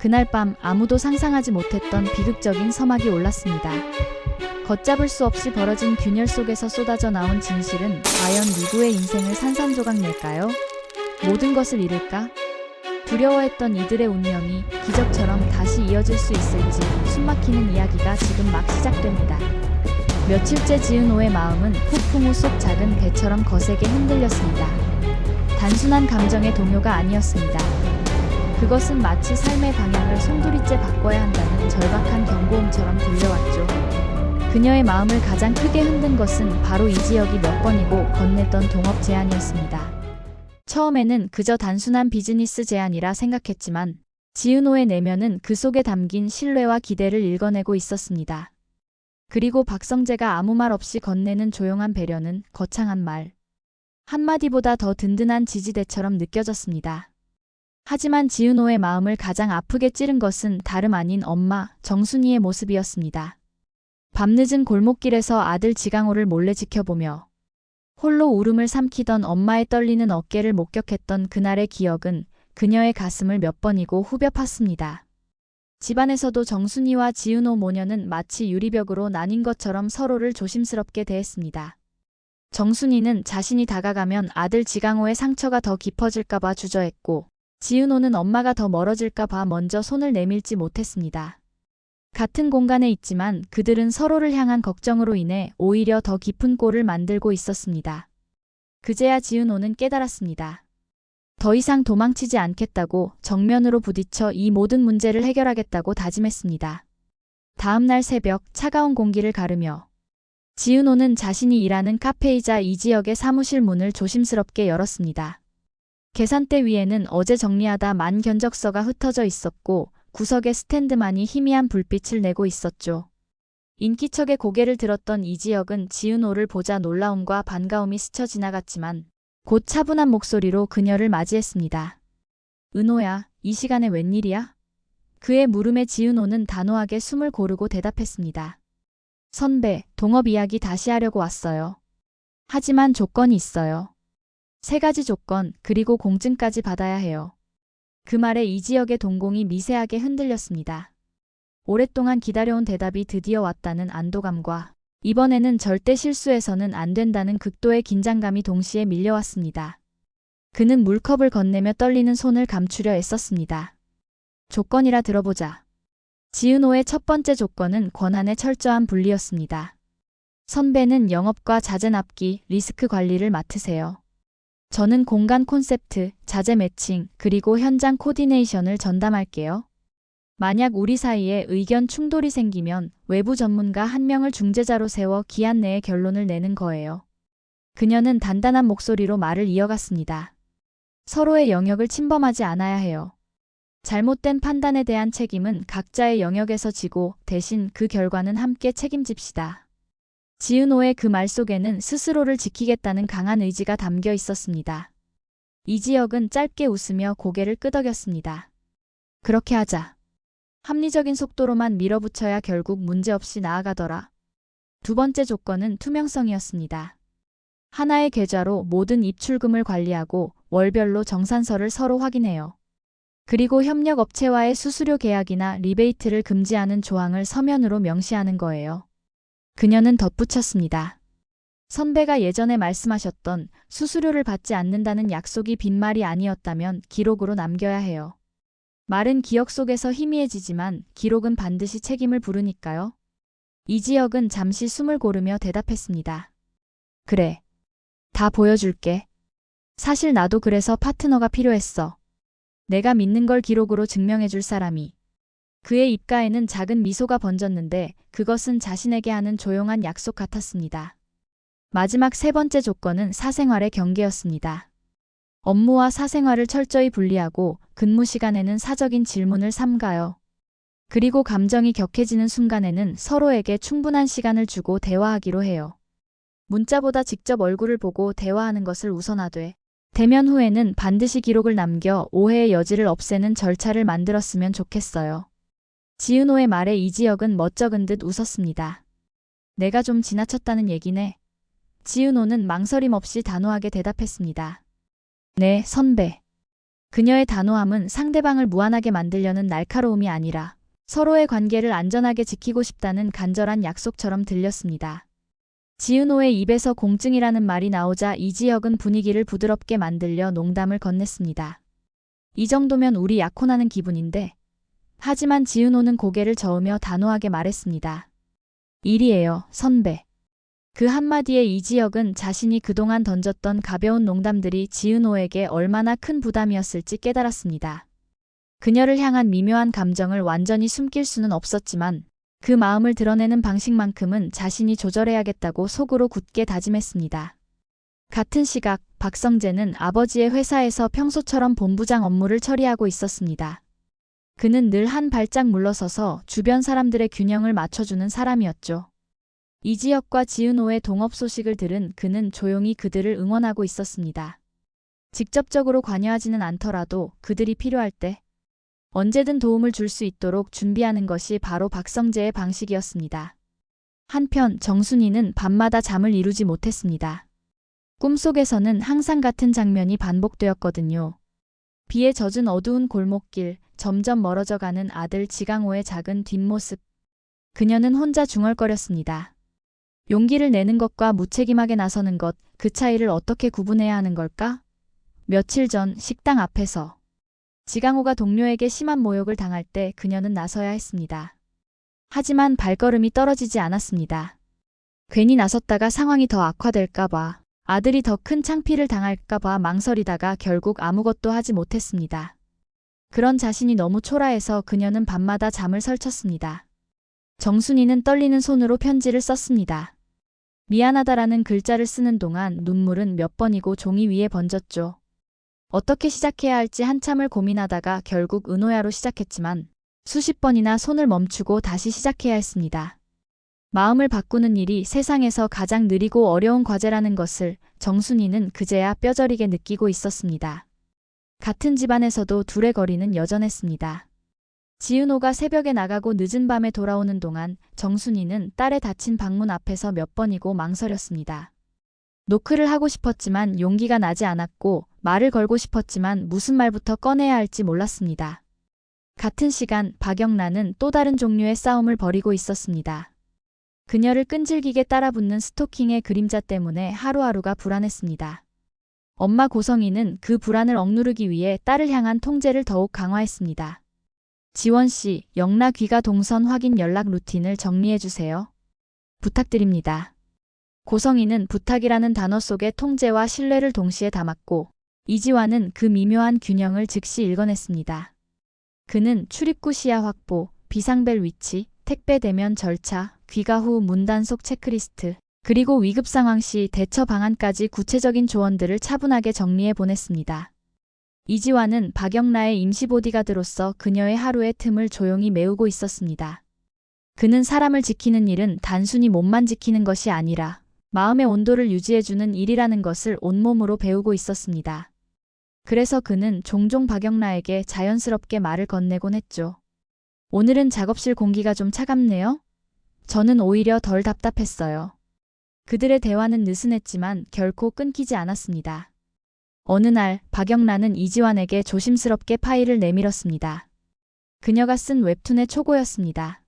그날 밤 아무도 상상하지 못했던 비극적인 서막이 올랐습니다. 걷잡을 수 없이 벌어진 균열 속에서 쏟아져 나온 진실은 과연 누구의 인생을 산산조각 낼까요? 모든 것을 잃을까? 두려워했던 이들의 운명이 기적처럼 다시 이어질 수 있을지 숨막히는 이야기가 지금 막 시작됩니다. 며칠째 지은호의 마음은 폭풍우 속 작은 배처럼 거세게 흔들렸습니다. 단순한 감정의 동요가 아니었습니다. 그것은 마치 삶의 방향을 송두리째 바꿔야 한다는 절박한 경고음처럼 들려왔죠. 그녀의 마음을 가장 크게 흔든 것은 바로 이지혁이 몇 번이고 건넸던 동업 제안이었습니다. 처음에는 그저 단순한 비즈니스 제안이라 생각했지만 지은호의 내면은 그 속에 담긴 신뢰와 기대를 읽어내고 있었습니다. 그리고 박성재가 아무 말 없이 건네는 조용한 배려는 거창한 말 한마디보다 더 든든한 지지대처럼 느껴졌습니다. 하지만 지은호의 마음을 가장 아프게 찌른 것은 다름 아닌 엄마 정순이의 모습이었습니다. 밤늦은 골목길에서 아들 지강호를 몰래 지켜보며 홀로 울음을 삼키던 엄마의 떨리는 어깨를 목격했던 그날의 기억은 그녀의 가슴을 몇 번이고 후벼 팠습니다. 집안에서도 정순이와 지은호 모녀는 마치 유리벽으로 나뉜 것처럼 서로를 조심스럽게 대했습니다. 정순이는 자신이 다가가면 아들 지강호의 상처가 더 깊어질까봐 주저했고 지은호는 엄마가 더 멀어질까봐 먼저 손을 내밀지 못했습니다. 같은 공간에 있지만 그들은 서로를 향한 걱정으로 인해 오히려 더 깊은 꼴을 만들고 있었습니다. 그제야 지은호는 깨달았습니다. 더 이상 도망치지 않겠다고 정면으로 부딪혀 이 모든 문제를 해결하겠다고 다짐했습니다. 다음 날 새벽 차가운 공기를 가르며 지은호는 자신이 일하는 카페이자 이지혁의 사무실 문을 조심스럽게 열었습니다. 계산대 위에는 어제 정리하다 만 견적서가 흩어져 있었고 구석의 스탠드만이 희미한 불빛을 내고 있었죠. 인기척에 고개를 들었던 이지혁은 지은호를 보자 놀라움과 반가움이 스쳐 지나갔지만 곧 차분한 목소리로 그녀를 맞이했습니다. 은호야, 이 시간에 웬일이야? 그의 물음에 지은호는 단호하게 숨을 고르고 대답했습니다. 선배, 동업 이야기 다시 하려고 왔어요. 하지만 조건이 있어요. 3가지 조건, 그리고 공증까지 받아야 해요. 그 말에 이지혁의 동공이 미세하게 흔들렸습니다. 오랫동안 기다려온 대답이 드디어 왔다는 안도감과 이번에는 절대 실수해서는 안 된다는 극도의 긴장감이 동시에 밀려왔습니다. 그는 물컵을 건네며 떨리는 손을 감추려 애썼습니다. 조건이라 들어보자. 지은호의 첫 번째 조건은 권한의 철저한 분리였습니다. 선배는 영업과 자재 납기, 리스크 관리를 맡으세요. 저는 공간 콘셉트, 자재 매칭, 그리고 현장 코디네이션을 전담할게요. 만약 우리 사이에 의견 충돌이 생기면 외부 전문가 1명을 중재자로 세워 기한 내에 결론을 내는 거예요. 그녀는 단단한 목소리로 말을 이어갔습니다. 서로의 영역을 침범하지 않아야 해요. 잘못된 판단에 대한 책임은 각자의 영역에서 지고 대신 그 결과는 함께 책임집시다. 지은호의 그 말 속에는 스스로를 지키겠다는 강한 의지가 담겨 있었습니다. 이지혁은 짧게 웃으며 고개를 끄덕였습니다. 그렇게 하자. 합리적인 속도로만 밀어붙여야 결국 문제없이 나아가더라. 두 번째 조건은 투명성이었습니다. 하나의 계좌로 모든 입출금을 관리하고 월별로 정산서를 서로 확인해요. 그리고 협력업체와의 수수료 계약이나 리베이트를 금지하는 조항을 서면으로 명시하는 거예요. 그녀는 덧붙였습니다. 선배가 예전에 말씀하셨던 수수료를 받지 않는다는 약속이 빈말이 아니었다면 기록으로 남겨야 해요. 말은 기억 속에서 희미해지지만 기록은 반드시 책임을 부르니까요. 이지혁은 잠시 숨을 고르며 대답했습니다. 그래. 다 보여줄게. 사실 나도 그래서 파트너가 필요했어. 내가 믿는 걸 기록으로 증명해줄 사람이. 그의 입가에는 작은 미소가 번졌는데 그것은 자신에게 하는 조용한 약속 같았습니다. 마지막 3번째 조건은 사생활의 경계였습니다. 업무와 사생활을 철저히 분리하고 근무 시간에는 사적인 질문을 삼가요. 그리고 감정이 격해지는 순간에는 서로에게 충분한 시간을 주고 대화하기로 해요. 문자보다 직접 얼굴을 보고 대화하는 것을 우선하되 대면 후에는 반드시 기록을 남겨 오해의 여지를 없애는 절차를 만들었으면 좋겠어요. 지은호의 말에 이지혁은 멋쩍은 듯 웃었습니다. 내가 좀 지나쳤다는 얘기네. 지은호는 망설임 없이 단호하게 대답했습니다. 네, 선배. 그녀의 단호함은 상대방을 무안하게 만들려는 날카로움이 아니라 서로의 관계를 안전하게 지키고 싶다는 간절한 약속처럼 들렸습니다. 지은호의 입에서 공증이라는 말이 나오자 이지혁은 분위기를 부드럽게 만들려 농담을 건넸습니다. 이 정도면 우리 약혼하는 기분인데. 하지만 지은호는 고개를 저으며 단호하게 말했습니다. 일이에요, 선배. 그 한마디에 이지혁은 자신이 그동안 던졌던 가벼운 농담들이 지은호에게 얼마나 큰 부담이었을지 깨달았습니다. 그녀를 향한 미묘한 감정을 완전히 숨길 수는 없었지만 그 마음을 드러내는 방식만큼은 자신이 조절해야겠다고 속으로 굳게 다짐했습니다. 같은 시각 박성재는 아버지의 회사에서 평소처럼 본부장 업무를 처리하고 있었습니다. 그는 늘 한 발짝 물러서서 주변 사람들의 균형을 맞춰주는 사람이었죠. 이지혁과 지은호의 동업 소식을 들은 그는 조용히 그들을 응원하고 있었습니다. 직접적으로 관여하지는 않더라도 그들이 필요할 때 언제든 도움을 줄 수 있도록 준비하는 것이 바로 박성재의 방식이었습니다. 한편 정순이는 밤마다 잠을 이루지 못했습니다. 꿈속에서는 항상 같은 장면이 반복되었거든요. 비에 젖은 어두운 골목길, 점점 멀어져가는 아들 지강호의 작은 뒷모습. 그녀는 혼자 중얼거렸습니다. 용기를 내는 것과 무책임하게 나서는 것, 그 차이를 어떻게 구분해야 하는 걸까? 며칠 전 식당 앞에서 지강호가 동료에게 심한 모욕을 당할 때 그녀는 나서야 했습니다. 하지만 발걸음이 떨어지지 않았습니다. 괜히 나섰다가 상황이 더 악화될까봐, 아들이 더 큰 창피를 당할까봐 망설이다가 결국 아무것도 하지 못했습니다. 그런 자신이 너무 초라해서 그녀는 밤마다 잠을 설쳤습니다. 정순이는 떨리는 손으로 편지를 썼습니다. 미안하다라는 글자를 쓰는 동안 눈물은 몇 번이고 종이 위에 번졌죠. 어떻게 시작해야 할지 한참을 고민하다가 결국 은호야로 시작했지만 수십 번이나 손을 멈추고 다시 시작해야 했습니다. 마음을 바꾸는 일이 세상에서 가장 느리고 어려운 과제라는 것을 정순이는 그제야 뼈저리게 느끼고 있었습니다. 같은 집안에서도 둘의 거리는 여전했습니다. 지은호가 새벽에 나가고 늦은 밤에 돌아오는 동안 정순이는 딸의 닫힌 방문 앞에서 몇 번이고 망설였습니다. 노크를 하고 싶었지만 용기가 나지 않았고 말을 걸고 싶었지만 무슨 말부터 꺼내야 할지 몰랐습니다. 같은 시간 박영란은 또 다른 종류의 싸움을 벌이고 있었습니다. 그녀를 끈질기게 따라붙는 스토킹의 그림자 때문에 하루하루가 불안했습니다. 엄마 고성이는 그 불안을 억누르기 위해 딸을 향한 통제를 더욱 강화했습니다. 지원씨, 영라 귀가 동선 확인 연락 루틴을 정리해주세요. 부탁드립니다. 고성이는 부탁이라는 단어 속에 통제와 신뢰를 동시에 담았고 이지환은 그 미묘한 균형을 즉시 읽어냈습니다. 그는 출입구 시야 확보, 비상벨 위치, 택배 대면 절차, 귀가 후 문단속 체크리스트, 그리고 위급 상황 시 대처 방안까지 구체적인 조언들을 차분하게 정리해 보냈습니다. 이지환은 박영라의 임시 보디가드로서 그녀의 하루의 틈을 조용히 메우고 있었습니다. 그는 사람을 지키는 일은 단순히 몸만 지키는 것이 아니라 마음의 온도를 유지해주는 일이라는 것을 온몸으로 배우고 있었습니다. 그래서 그는 종종 박영라에게 자연스럽게 말을 건네곤 했죠. 오늘은 작업실 공기가 좀 차갑네요? 저는 오히려 덜 답답했어요. 그들의 대화는 느슨했지만 결코 끊기지 않았습니다. 어느 날 박영란은 이지환에게 조심스럽게 파일을 내밀었습니다. 그녀가 쓴 웹툰의 초고였습니다.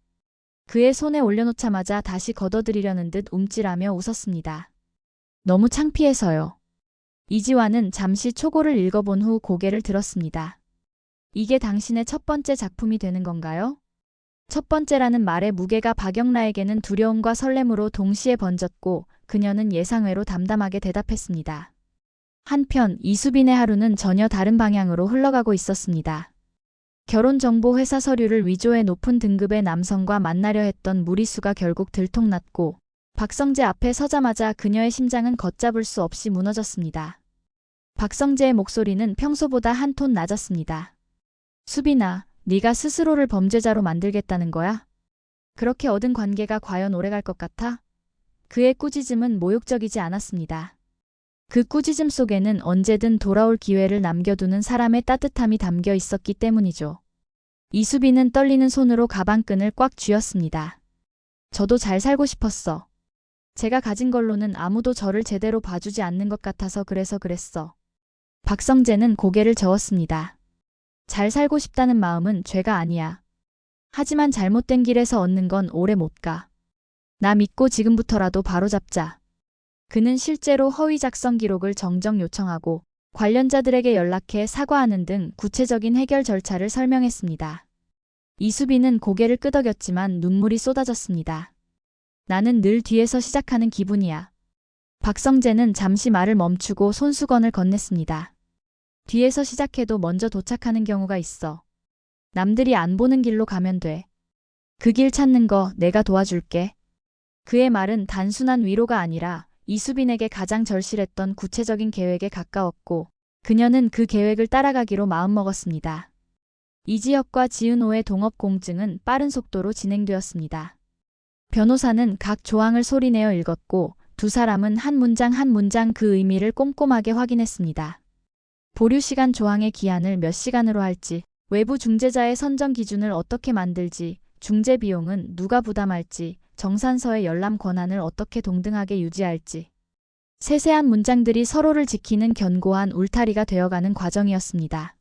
그의 손에 올려놓자마자 다시 걷어들이려는 듯 움찔하며 웃었습니다. 너무 창피해서요. 이지환은 잠시 초고를 읽어본 후 고개를 들었습니다. 이게 당신의 첫 번째 작품이 되는 건가요? 첫 번째라는 말의 무게가 박영라에게는 두려움과 설렘으로 동시에 번졌고 그녀는 예상외로 담담하게 대답했습니다. 한편 이수빈의 하루는 전혀 다른 방향으로 흘러가고 있었습니다. 결혼정보회사 서류를 위조해 높은 등급의 남성과 만나려 했던 무리수가 결국 들통났고 박성재 앞에 서자마자 그녀의 심장은 걷잡을 수 없이 무너졌습니다. 박성재의 목소리는 평소보다 한 톤 낮았습니다. 수빈아, 네가 스스로를 범죄자로 만들겠다는 거야? 그렇게 얻은 관계가 과연 오래갈 것 같아? 그의 꾸짖음은 모욕적이지 않았습니다. 그 꾸짖음 속에는 언제든 돌아올 기회를 남겨두는 사람의 따뜻함이 담겨 있었기 때문이죠. 이수빈은 떨리는 손으로 가방끈을 꽉 쥐었습니다. 저도 잘 살고 싶었어. 제가 가진 걸로는 아무도 저를 제대로 봐주지 않는 것 같아서 그래서 그랬어. 박성재는 고개를 저었습니다. 잘 살고 싶다는 마음은 죄가 아니야. 하지만 잘못된 길에서 얻는 건 오래 못 가. 나 믿고 지금부터라도 바로잡자. 그는 실제로 허위 작성 기록을 정정 요청하고 관련자들에게 연락해 사과하는 등 구체적인 해결 절차를 설명했습니다. 이수빈은 고개를 끄덕였지만 눈물이 쏟아졌습니다. 나는 늘 뒤에서 시작하는 기분이야. 박성재는 잠시 말을 멈추고 손수건을 건넸습니다. 뒤에서 시작해도 먼저 도착하는 경우가 있어. 남들이 안 보는 길로 가면 돼. 그 길 찾는 거 내가 도와줄게. 그의 말은 단순한 위로가 아니라 이수빈에게 가장 절실했던 구체적인 계획에 가까웠고 그녀는 그 계획을 따라가기로 마음먹었습니다. 이지혁과 지은호의 동업 공증은 빠른 속도로 진행되었습니다. 변호사는 각 조항을 소리내어 읽었고 두 사람은 한 문장 한 문장 그 의미를 꼼꼼하게 확인했습니다. 보류 시간 조항의 기한을 몇 시간으로 할지, 외부 중재자의 선정 기준을 어떻게 만들지, 중재 비용은 누가 부담할지, 정산서의 열람 권한을 어떻게 동등하게 유지할지. 세세한 문장들이 서로를 지키는 견고한 울타리가 되어가는 과정이었습니다.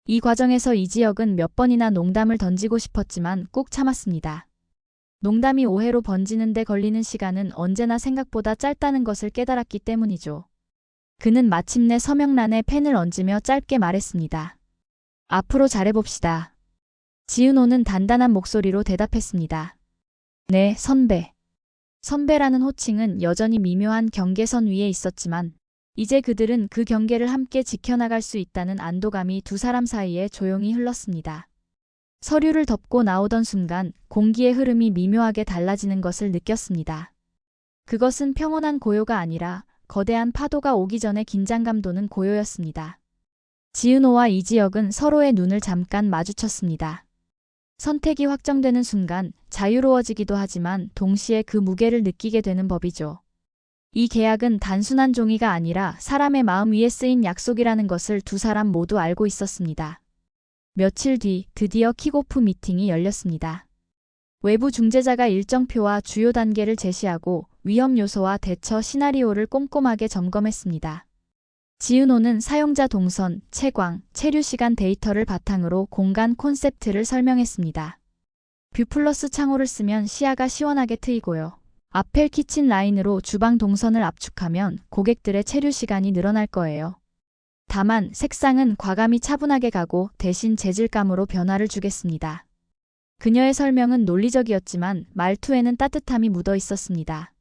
이 과정에서 이지혁은 몇 번이나 농담을 던지고 싶었지만 꾹 참았습니다. 농담이 오해로 번지는 데 걸리는 시간은 언제나 생각보다 짧다는 것을 깨달았기 때문이죠. 그는 마침내 서명란에 펜을 얹으며 짧게 말했습니다. 앞으로 잘해봅시다. 지은호는 단단한 목소리로 대답했습니다. 네, 선배. 선배라는 호칭은 여전히 미묘한 경계선 위에 있었지만 이제 그들은 그 경계를 함께 지켜나갈 수 있다는 안도감이 두 사람 사이에 조용히 흘렀습니다. 서류를 덮고 나오던 순간 공기의 흐름이 미묘하게 달라지는 것을 느꼈습니다. 그것은 평온한 고요가 아니라 거대한 파도가 오기 전에 긴장감 도는 고요였습니다. 지은호와 이지혁은 서로의 눈을 잠깐 마주쳤습니다. 선택이 확정되는 순간 자유로워지기도 하지만 동시에 그 무게를 느끼게 되는 법이죠. 이 계약은 단순한 종이가 아니라 사람의 마음 위에 쓰인 약속이라는 것을 두 사람 모두 알고 있었습니다. 며칠 뒤 드디어 킥오프 미팅이 열렸습니다. 외부 중재자가 일정표와 주요 단계를 제시하고 위험 요소와 대처 시나리오를 꼼꼼하게 점검했습니다. 지은호는 사용자 동선, 채광, 체류 시간 데이터를 바탕으로 공간 콘셉트를 설명했습니다. 뷰 플러스 창호를 쓰면 시야가 시원하게 트이고요. 아펠 키친 라인으로 주방 동선을 압축하면 고객들의 체류 시간이 늘어날 거예요. 다만 색상은 과감히 차분하게 가고 대신 재질감으로 변화를 주겠습니다. 그녀의 설명은 논리적이었지만 말투에는 따뜻함이 묻어 있었습니다.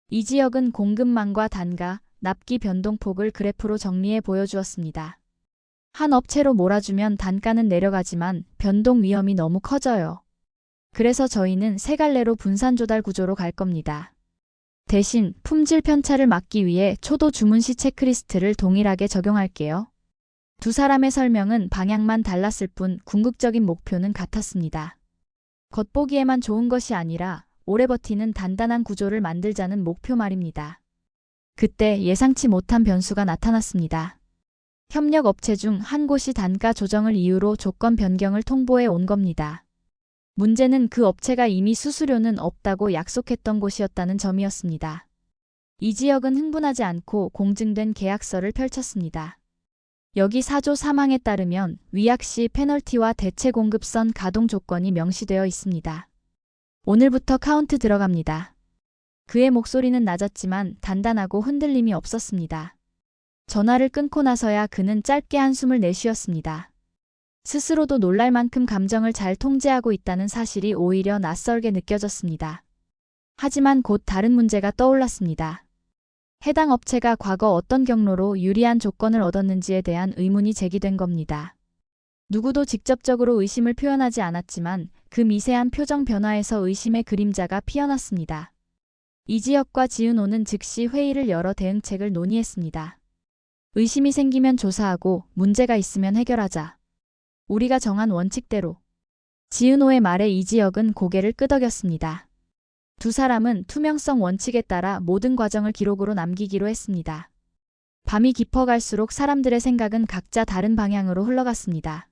이지혁은 공급망과 단가, 납기 변동폭을 그래프로 정리해 보여주었습니다. 한 업체로 몰아주면 단가는 내려가지만 변동 위험이 너무 커져요. 그래서 저희는 세 갈래로 분산 조달 구조로 갈 겁니다. 대신 품질 편차를 막기 위해 초도 주문 시 체크리스트를 동일하게 적용할게요. 두 사람의 설명은 방향만 달랐을 뿐 궁극적인 목표는 같았습니다. 겉보기에만 좋은 것이 아니라 오래 버티는 단단한 구조를 만들자는 목표 말입니다. 그때 예상치 못한 변수가 나타났습니다. 협력 업체 중 한 곳이 단가 조정을 이유로 조건 변경을 통보해 온 겁니다. 문제는 그 업체가 이미 수수료는 없다고 약속했던 곳이었다는 점이었습니다. 이지혁은 흥분하지 않고 공증된 계약서를 펼쳤습니다. 여기 4조 3항에 따르면 위약 시 페널티와 대체 공급선 가동 조건이 명시되어 있습니다. 오늘부터 카운트 들어갑니다. 그의 목소리는 낮았지만 단단하고 흔들림이 없었습니다. 전화를 끊고 나서야 그는 짧게 한숨을 내쉬었습니다. 스스로도 놀랄 만큼 감정을 잘 통제하고 있다는 사실이 오히려 낯설게 느껴졌습니다. 하지만 곧 다른 문제가 떠올랐습니다. 해당 업체가 과거 어떤 경로로 유리한 조건을 얻었는지에 대한 의문이 제기된 겁니다. 누구도 직접적으로 의심을 표현하지 않았지만 그 미세한 표정 변화에서 의심의 그림자가 피어났습니다. 이지혁과 지은호는 즉시 회의를 열어 대응책을 논의했습니다. 의심이 생기면 조사하고 문제가 있으면 해결하자. 우리가 정한 원칙대로. 지은호의 말에 이지혁은 고개를 끄덕였습니다. 두 사람은 투명성 원칙에 따라 모든 과정을 기록으로 남기기로 했습니다. 밤이 깊어갈수록 사람들의 생각은 각자 다른 방향으로 흘러갔습니다.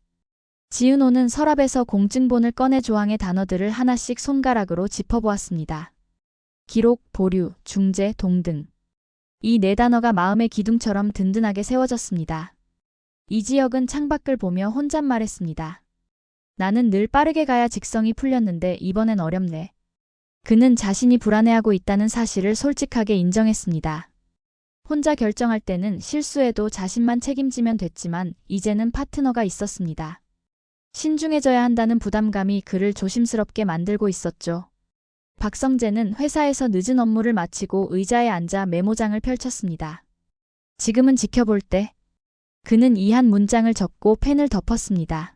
지은호는 서랍에서 공증본을 꺼내 조항의 단어들을 하나씩 손가락으로 짚어보았습니다. 기록, 보류, 중재, 동등. 이 네 단어가 마음의 기둥처럼 든든하게 세워졌습니다. 이지혁은 창밖을 보며 혼잣말했습니다. 나는 늘 빠르게 가야 직성이 풀렸는데 이번엔 어렵네. 그는 자신이 불안해하고 있다는 사실을 솔직하게 인정했습니다. 혼자 결정할 때는 실수해도 자신만 책임지면 됐지만 이제는 파트너가 있었습니다. 신중해져야 한다는 부담감이 그를 조심스럽게 만들고 있었죠. 박성재는 회사에서 늦은 업무를 마치고 의자에 앉아 메모장을 펼쳤습니다. 지금은 지켜볼 때. 그는 이 한 문장을 적고 펜을 덮었습니다.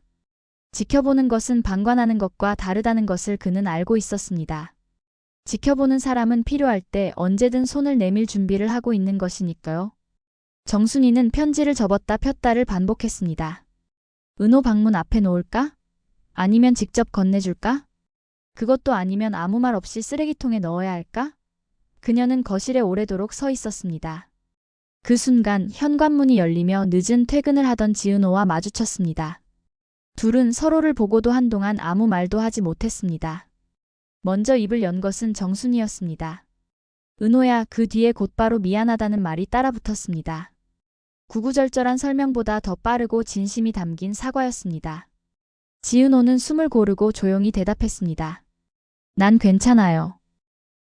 지켜보는 것은 방관하는 것과 다르다는 것을 그는 알고 있었습니다. 지켜보는 사람은 필요할 때 언제든 손을 내밀 준비를 하고 있는 것이니까요. 정순이는 편지를 접었다 폈다를 반복했습니다. 은호 방문 앞에 놓을까? 아니면 직접 건네줄까? 그것도 아니면 아무 말 없이 쓰레기통에 넣어야 할까? 그녀는 거실에 오래도록 서 있었습니다. 그 순간 현관문이 열리며 늦은 퇴근을 하던 지은호와 마주쳤습니다. 둘은 서로를 보고도 한동안 아무 말도 하지 못했습니다. 먼저 입을 연 것은 정순이였습니다. 은호야, 그 뒤에 곧바로 미안하다는 말이 따라붙었습니다. 구구절절한 설명보다 더 빠르고 진심이 담긴 사과였습니다. 지은호는 숨을 고르고 조용히 대답했습니다. 난 괜찮아요.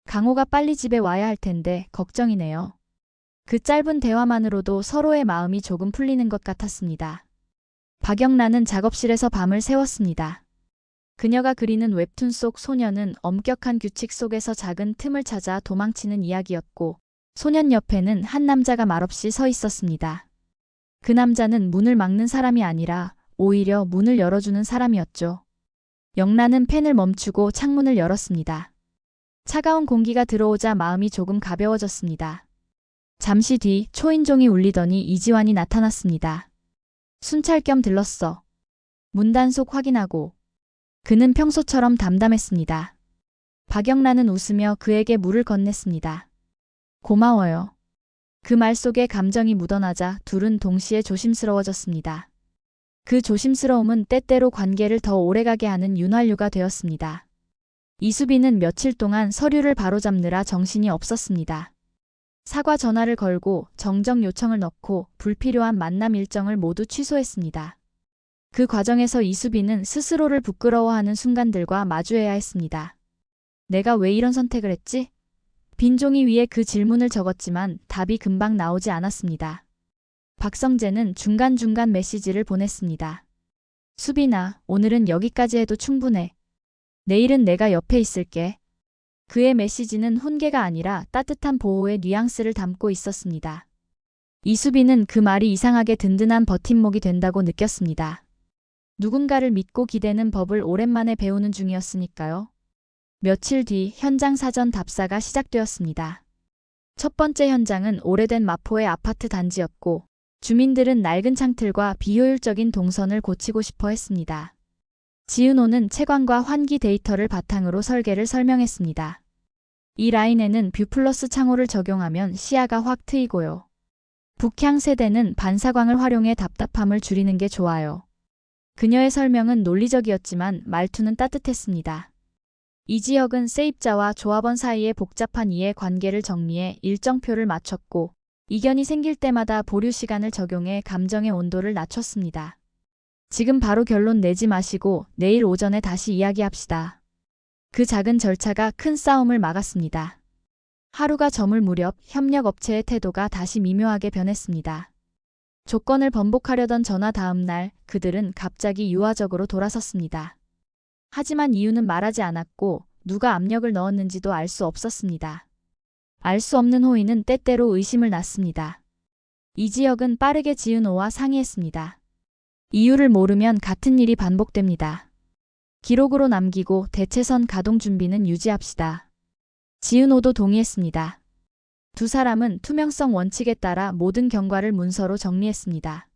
강호가 빨리 집에 와야 할 텐데 걱정이네요. 그 짧은 대화만으로도 서로의 마음이 조금 풀리는 것 같았습니다. 박영란은 작업실에서 밤을 새웠습니다. 그녀가 그리는 웹툰 속 소녀는 엄격한 규칙 속에서 작은 틈을 찾아 도망치는 이야기였고 소년 옆에는 한 남자가 말없이 서 있었습니다. 그 남자는 문을 막는 사람이 아니라 오히려 문을 열어주는 사람이었죠. 영란은 펜을 멈추고 창문을 열었습니다. 차가운 공기가 들어오자 마음이 조금 가벼워졌습니다. 잠시 뒤 초인종이 울리더니 이지환이 나타났습니다. 순찰 겸 들렀어. 문단속 확인하고. 그는 평소처럼 담담했습니다. 박영란은 웃으며 그에게 물을 건넸습니다. 고마워요. 그 말 속에 감정이 묻어나자 둘은 동시에 조심스러워졌습니다. 그 조심스러움은 때때로 관계를 더 오래가게 하는 윤활유가 되었습니다. 이수빈은 며칠 동안 서류를 바로잡느라 정신이 없었습니다. 사과 전화를 걸고 정정 요청을 넣고 불필요한 만남 일정을 모두 취소했습니다. 그 과정에서 이수빈은 스스로를 부끄러워하는 순간들과 마주해야 했습니다. 내가 왜 이런 선택을 했지? 빈 종이 위에 그 질문을 적었지만 답이 금방 나오지 않았습니다. 박성재는 중간중간 메시지를 보냈습니다. 수빈아, 오늘은 여기까지 해도 충분해. 내일은 내가 옆에 있을게. 그의 메시지는 훈계가 아니라 따뜻한 보호의 뉘앙스를 담고 있었습니다. 이수빈은 그 말이 이상하게 든든한 버팀목이 된다고 느꼈습니다. 누군가를 믿고 기대는 법을 오랜만에 배우는 중이었으니까요. 며칠 뒤 현장 사전 답사가 시작되었습니다. 첫 번째 현장은 오래된 마포의 아파트 단지였고 주민들은 낡은 창틀과 비효율적인 동선을 고치고 싶어 했습니다. 지은호는 채광과 환기 데이터를 바탕으로 설계를 설명했습니다. 이 라인에는 뷰플러스 창호를 적용하면 시야가 확 트이고요. 북향 세대는 반사광을 활용해 답답함을 줄이는 게 좋아요. 그녀의 설명은 논리적이었지만 말투는 따뜻했습니다. 이지혁은 세입자와 조합원 사이의 복잡한 이해 관계를 정리해 일정표를 맞췄고 이견이 생길 때마다 보류 시간을 적용해 감정의 온도를 낮췄습니다. 지금 바로 결론 내지 마시고 내일 오전에 다시 이야기합시다. 그 작은 절차가 큰 싸움을 막았습니다. 하루가 저물 무렵 협력업체의 태도가 다시 미묘하게 변했습니다. 조건을 번복하려던 전화 다음 날 그들은 갑자기 유화적으로 돌아섰습니다. 하지만 이유는 말하지 않았고 누가 압력을 넣었는지도 알 수 없었습니다. 알 수 없는 호의는 때때로 의심을 낳습니다. 이지혁은 빠르게 지은호와 상의했습니다. 이유를 모르면 같은 일이 반복됩니다. 기록으로 남기고 대체선 가동 준비는 유지합시다. 지은호도 동의했습니다. 두 사람은 투명성 원칙에 따라 모든 경과를 문서로 정리했습니다.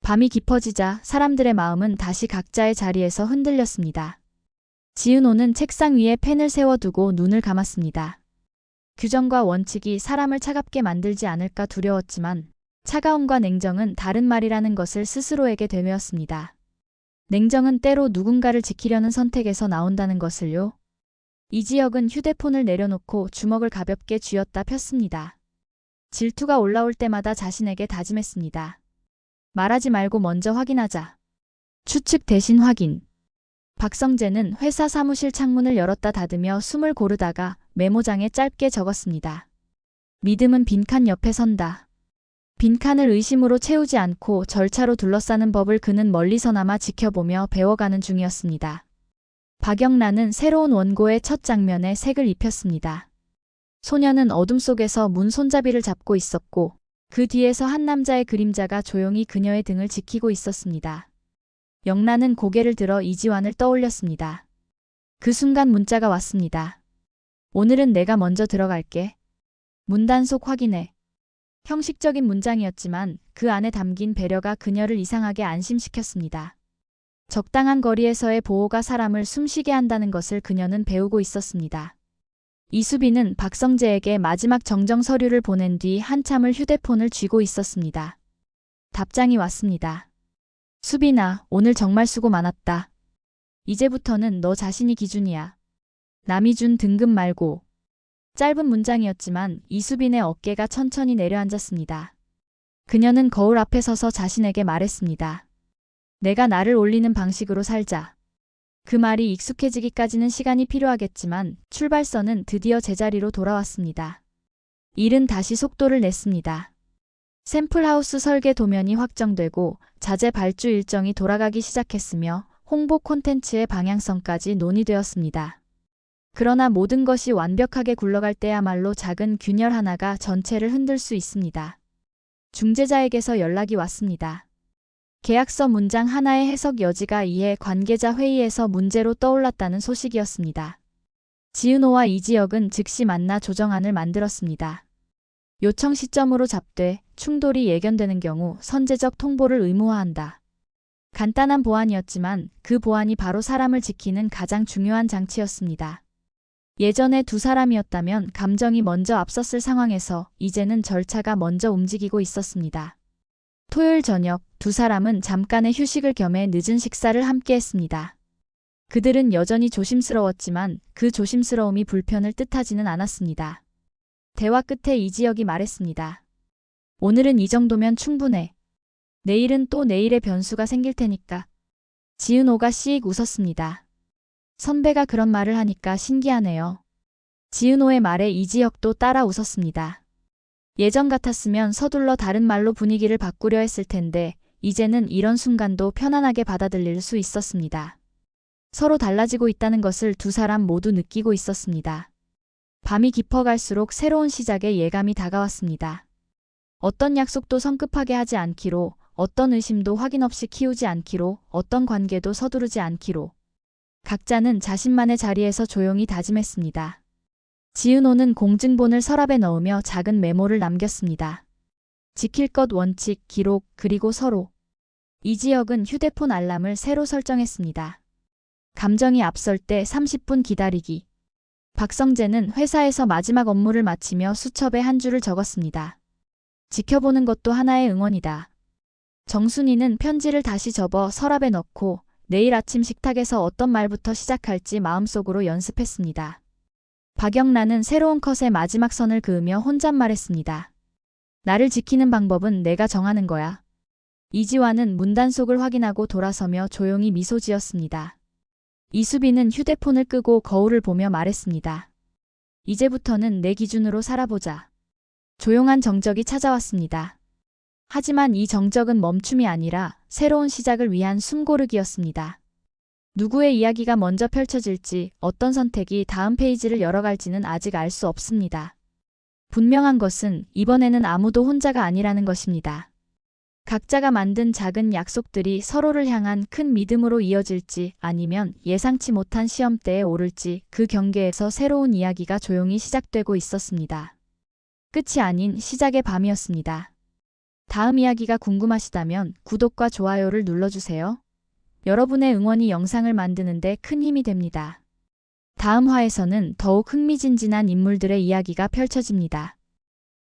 밤이 깊어지자 사람들의 마음은 다시 각자의 자리에서 흔들렸습니다. 지은호는 책상 위에 펜을 세워두고 눈을 감았습니다. 규정과 원칙이 사람을 차갑게 만들지 않을까 두려웠지만 차가움과 냉정은 다른 말이라는 것을 스스로에게 되뇌었습니다. 냉정은 때로 누군가를 지키려는 선택에서 나온다는 것을요. 이지혁은 휴대폰을 내려놓고 주먹을 가볍게 쥐었다 폈습니다. 질투가 올라올 때마다 자신에게 다짐했습니다. 말하지 말고 먼저 확인하자. 추측 대신 확인. 박성재는 회사 사무실 창문을 열었다 닫으며 숨을 고르다가 메모장에 짧게 적었습니다. 믿음은 빈칸 옆에 선다. 빈칸을 의심으로 채우지 않고 절차로 둘러싸는 법을 그는 멀리서나마 지켜보며 배워가는 중이었습니다. 박영란은 새로운 원고의 첫 장면에 색을 입혔습니다. 소녀는 어둠 속에서 문 손잡이를 잡고 있었고 그 뒤에서 한 남자의 그림자가 조용히 그녀의 등을 지키고 있었습니다. 영란은 고개를 들어 이지환을 떠올렸습니다. 그 순간 문자가 왔습니다. 오늘은 내가 먼저 들어갈게. 문단속 확인해. 형식적인 문장이었지만 그 안에 담긴 배려가 그녀를 이상하게 안심시켰습니다. 적당한 거리에서의 보호가 사람을 숨쉬게 한다는 것을 그녀는 배우고 있었습니다. 이수빈은 박성재에게 마지막 정정 서류를 보낸 뒤 한참을 휴대폰을 쥐고 있었습니다. 답장이 왔습니다. 수빈아, 오늘 정말 수고 많았다. 이제부터는 너 자신이 기준이야. 남이 준 등급 말고. 짧은 문장이었지만 이수빈의 어깨가 천천히 내려앉았습니다. 그녀는 거울 앞에 서서 자신에게 말했습니다. 내가 나를 올리는 방식으로 살자. 그 말이 익숙해지기까지는 시간이 필요하겠지만 출발선은 드디어 제자리로 돌아왔습니다. 일은 다시 속도를 냈습니다. 샘플하우스 설계 도면이 확정되고 자재 발주 일정이 돌아가기 시작했으며 홍보 콘텐츠의 방향성까지 논의되었습니다. 그러나 모든 것이 완벽하게 굴러갈 때야말로 작은 균열 하나가 전체를 흔들 수 있습니다. 중재자에게서 연락이 왔습니다. 계약서 문장 하나의 해석 여지가 이해 관계자 회의에서 문제로 떠올랐다는 소식이었습니다. 지은호와 이지혁은 즉시 만나 조정안을 만들었습니다. 요청 시점으로 잡되 충돌이 예견되는 경우 선제적 통보를 의무화한다. 간단한 보안이었지만 그 보안이 바로 사람을 지키는 가장 중요한 장치였습니다. 예전에 두 사람이었다면 감정이 먼저 앞섰을 상황에서 이제는 절차가 먼저 움직이고 있었습니다. 토요일 저녁 두 사람은 잠깐의 휴식을 겸해 늦은 식사를 함께 했습니다. 그들은 여전히 조심스러웠지만 그 조심스러움이 불편을 뜻하지는 않았습니다. 대화 끝에 이지혁이 말했습니다. 오늘은 이 정도면 충분해. 내일은 또 내일의 변수가 생길 테니까. 지은호가 씩 웃었습니다. 선배가 그런 말을 하니까 신기하네요. 지은호의 말에 이지혁도 따라 웃었습니다. 예전 같았으면 서둘러 다른 말로 분위기를 바꾸려 했을 텐데 이제는 이런 순간도 편안하게 받아들일 수 있었습니다. 서로 달라지고 있다는 것을 두 사람 모두 느끼고 있었습니다. 밤이 깊어갈수록 새로운 시작의 예감이 다가왔습니다. 어떤 약속도 성급하게 하지 않기로, 어떤 의심도 확인 없이 키우지 않기로, 어떤 관계도 서두르지 않기로. 각자는 자신만의 자리에서 조용히 다짐했습니다. 지은호는 공증본을 서랍에 넣으며 작은 메모를 남겼습니다. 지킬 것 원칙, 기록, 그리고 서로. 이지혁은 휴대폰 알람을 새로 설정했습니다. 감정이 앞설 때 30분 기다리기. 박성재는 회사에서 마지막 업무를 마치며 수첩에 한 줄을 적었습니다. 지켜보는 것도 하나의 응원이다. 정순이는 편지를 다시 접어 서랍에 넣고 내일 아침 식탁에서 어떤 말부터 시작할지 마음속으로 연습했습니다. 박영란은 새로운 컷의 마지막 선을 그으며 혼잣말했습니다. 나를 지키는 방법은 내가 정하는 거야. 이지환은 문단속을 확인하고 돌아서며 조용히 미소 지었습니다. 이수빈은 휴대폰을 끄고 거울을 보며 말했습니다. 이제부터는 내 기준으로 살아보자. 조용한 정적이 찾아왔습니다. 하지만 이 정적은 멈춤이 아니라 새로운 시작을 위한 숨고르기였습니다. 누구의 이야기가 먼저 펼쳐질지, 어떤 선택이 다음 페이지를 열어갈지는 아직 알 수 없습니다. 분명한 것은 이번에는 아무도 혼자가 아니라는 것입니다. 각자가 만든 작은 약속들이 서로를 향한 큰 믿음으로 이어질지 아니면 예상치 못한 시험대에 오를지 그 경계에서 새로운 이야기가 조용히 시작되고 있었습니다. 끝이 아닌 시작의 밤이었습니다. 다음 이야기가 궁금하시다면 구독과 좋아요를 눌러주세요. 여러분의 응원이 영상을 만드는 데 큰 힘이 됩니다. 다음 화에서는 더욱 흥미진진한 인물들의 이야기가 펼쳐집니다.